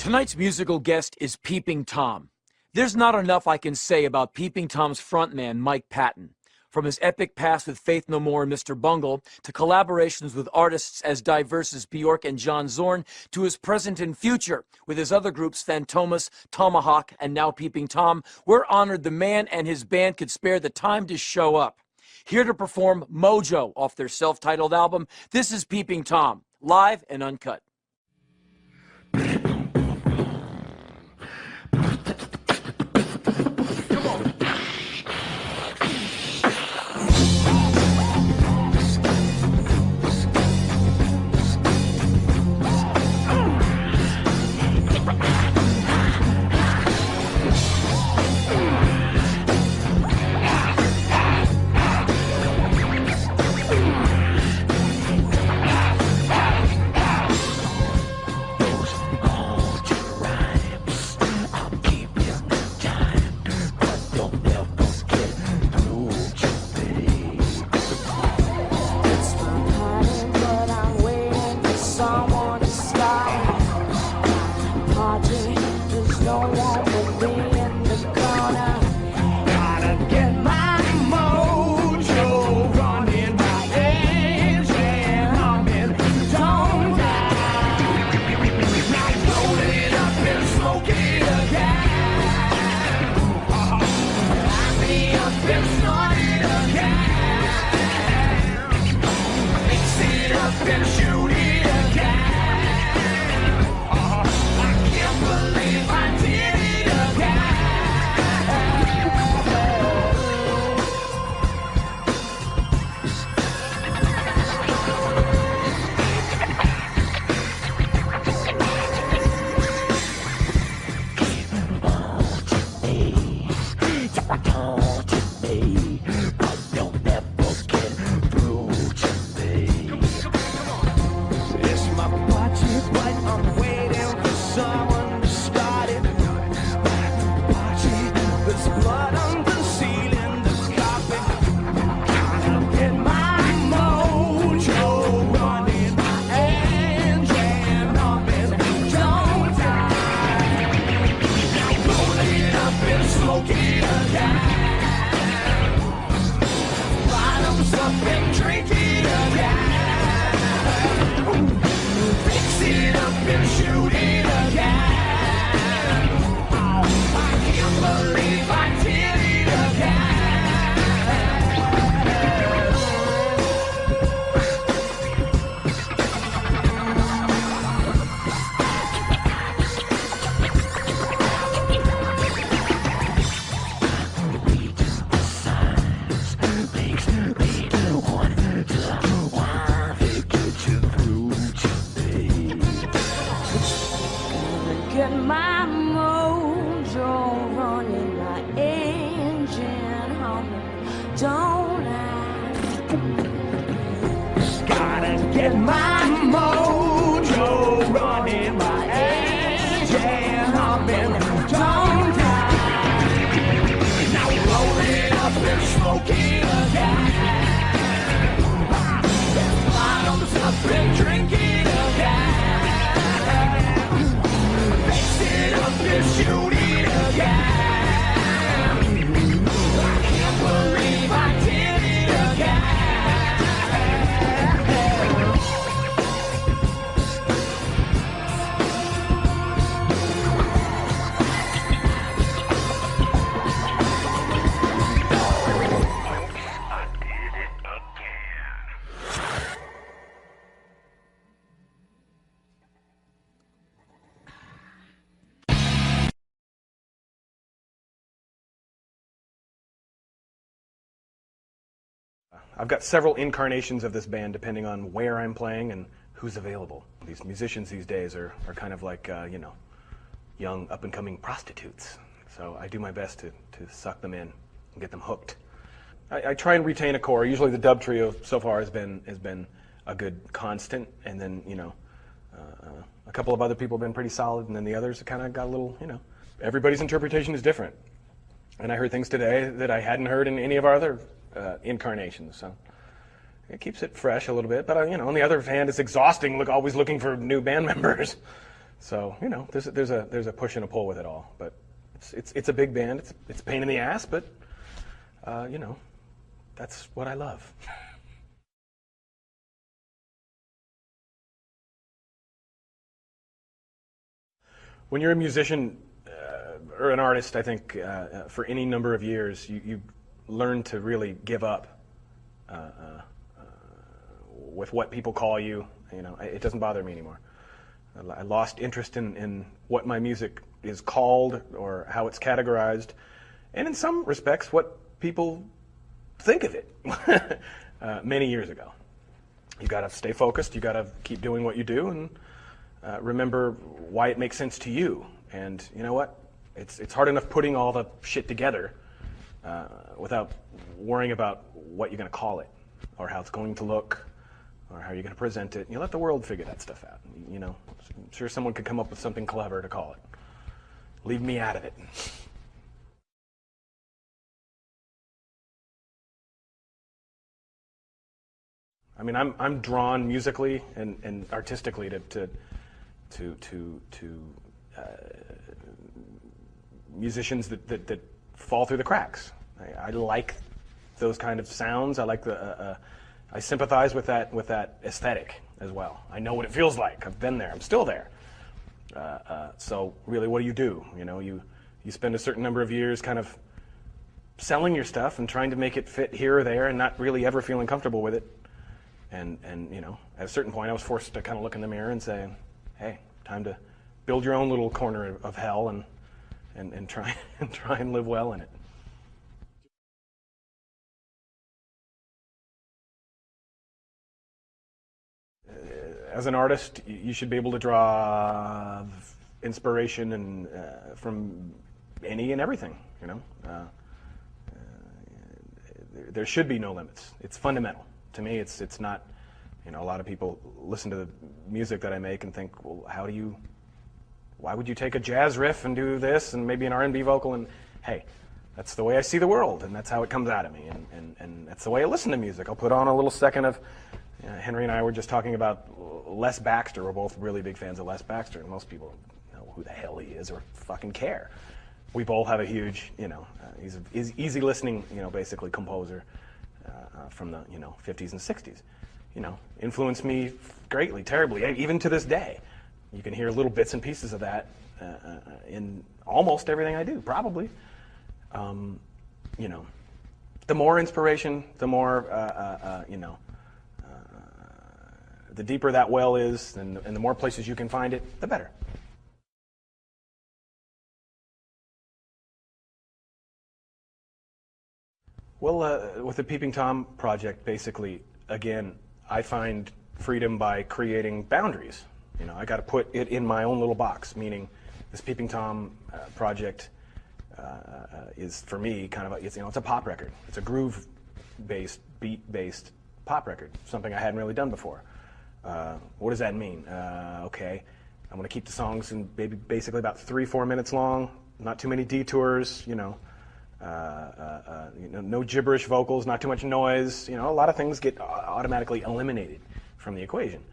Tonight's musical guest is Peeping Tom. There's not enough I can say about Peeping Tom's frontman, Mike Patton. From his epic past with Faith No More and Mr. Bungle, to collaborations with artists as diverse as Bjork and John Zorn, to his present and future with his other groups Fantomas, Tomahawk, and now Peeping Tom, we're honored the man and his band could spare the time to show up. Here to perform Mojo off their self-titled album, this is Peeping Tom, live and uncut. Get my mojo running, my engine humming, don't I? Gotta get my mojo running, my engine humming, don't I? Now roll it up and smoke it again. Bottoms up and drink it again. Shoot it again. I can't believe I did it again. I've got several incarnations of this band depending on where I'm playing and who's available. These musicians these days are kind of like, young up-and-coming prostitutes. So I do my best to suck them in and get them hooked. I try and retain a core. Usually the dub trio so far has been a good constant, and then, a couple of other people have been pretty solid, and then the others kind of got a little, everybody's interpretation is different. And I heard things today that I hadn't heard in any of our other incarnations, so it keeps it fresh a little bit. But on the other hand, it's exhausting. Always looking for new band members. So, you know, there's a push and a pull with it all. But it's a big band. It's a pain in the ass, but you know, that's what I love. When you're a musician or an artist, I think for any number of years, you learn to really give up with what people call you. You know, it doesn't bother me anymore. I lost interest in what my music is called or how it's categorized, and in some respects, what people think of it many years ago. You got to stay focused. You got to keep doing what you do, and remember why it makes sense to you. And you know what? It's hard enough putting all the shit together without worrying about what you're going to call it, or how it's going to look, or how you're going to present it. You let the world figure that stuff out. You know, I'm sure someone could come up with something clever to call it. Leave me out of it. I mean, I'm drawn musically and artistically to musicians that fall through the cracks. I like those kind of sounds. I like I sympathize with that aesthetic as well. I know what it feels like. I've been there. I'm still there. So really, what do? You know, you spend a certain number of years kind of selling your stuff and trying to make it fit here or there, and not really ever feeling comfortable with it. And you know, at a certain point, I was forced to kind of look in the mirror and say, "Hey, time to build your own little corner of hell and try and live well in it." As an artist, you should be able to draw inspiration and from any and everything. You know, there should be no limits. It's fundamental to me. It's not. You know, a lot of people listen to the music that I make and think, well, why would you take a jazz riff and do this and maybe an R&B vocal? And hey, that's the way I see the world, and that's how it comes out of me, and that's the way I listen to music. I'll put on a little second of. Henry and I were just talking about Les Baxter. We're both really big fans of Les Baxter, and most people don't know who the hell he is or fucking care. We both have a huge, you know, he's easy listening, you know, basically composer from the 50s and 60s. You know, influenced me greatly, terribly, even to this day. You can hear little bits and pieces of that in almost everything I do, probably. You know, the more inspiration, the more you know. The deeper that well is, and the more places you can find it, the better. Well, with the Peeping Tom project, basically, again, I find freedom by creating boundaries. You know, I got to put it in my own little box, meaning this Peeping Tom project is, for me, kind of it's a pop record. It's a groove-based, beat-based pop record, something I hadn't really done before. What does that mean? Okay, I'm going to keep the songs in basically about 3-4 minutes long, not too many detours, you know, no gibberish vocals, not too much noise. You know, a lot of things get automatically eliminated from the equation.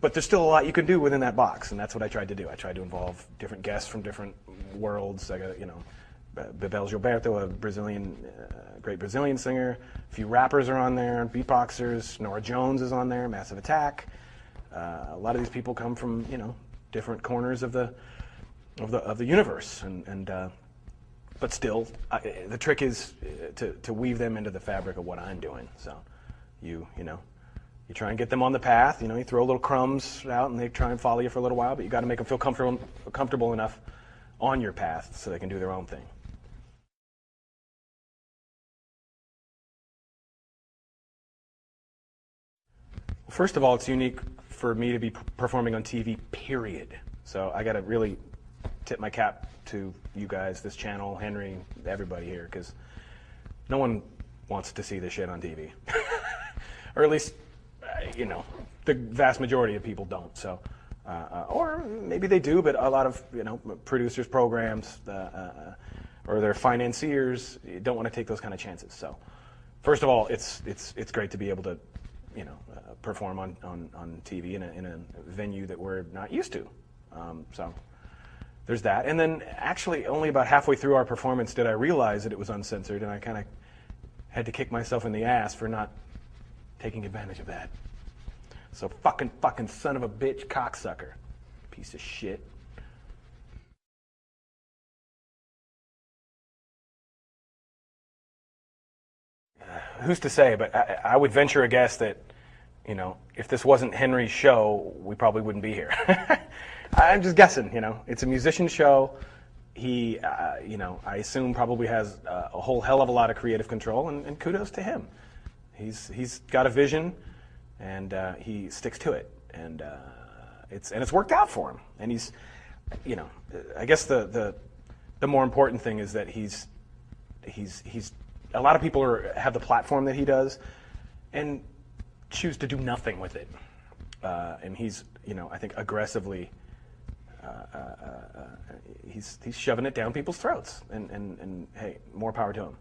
But there's still a lot you can do within that box, and that's what I tried to do. I tried to involve different guests from different worlds. I got, you know, Bebel Gilberto, a Brazilian, great Brazilian singer. A few rappers are on there, beatboxers. Nora Jones is on there, Massive Attack. A lot of these people come from, you know, different corners of the universe, but still, the trick is to weave them into the fabric of what I'm doing. So, you know, you try and get them on the path. You know, you throw little crumbs out, and they try and follow you for a little while, but you got to make them feel comfortable enough on your path so they can do their own thing. First of all, it's unique for me to be performing on TV, period. So I got to really tip my cap to you guys, this channel, Henry, everybody here, because no one wants to see this shit on TV. Or at least, you know, the vast majority of people don't. So, or maybe they do, but a lot of, you know, producers, programs, or their financiers don't want to take those kind of chances. So, first of all, it's great to be able to, you know, perform on TV in a venue that we're not used to. So there's that. And then actually only about halfway through our performance did I realize that it was uncensored, and I kind of had to kick myself in the ass for not taking advantage of that. So fucking son of a bitch cocksucker. Piece of shit. Who's to say, but I would venture a guess that, you know, if this wasn't Henry's show, we probably wouldn't be here. I'm just guessing, you know. It's a musician show. He, you know, I assume probably has a whole hell of a lot of creative control, and kudos to him. He's got a vision, and he sticks to it, and it's worked out for him. And he's, you know, I guess the more important thing is that he's a lot of people have the platform that he does, and choose to do nothing with it. And he's, you know, I think aggressively, he's shoving it down people's throats. And hey, more power to him.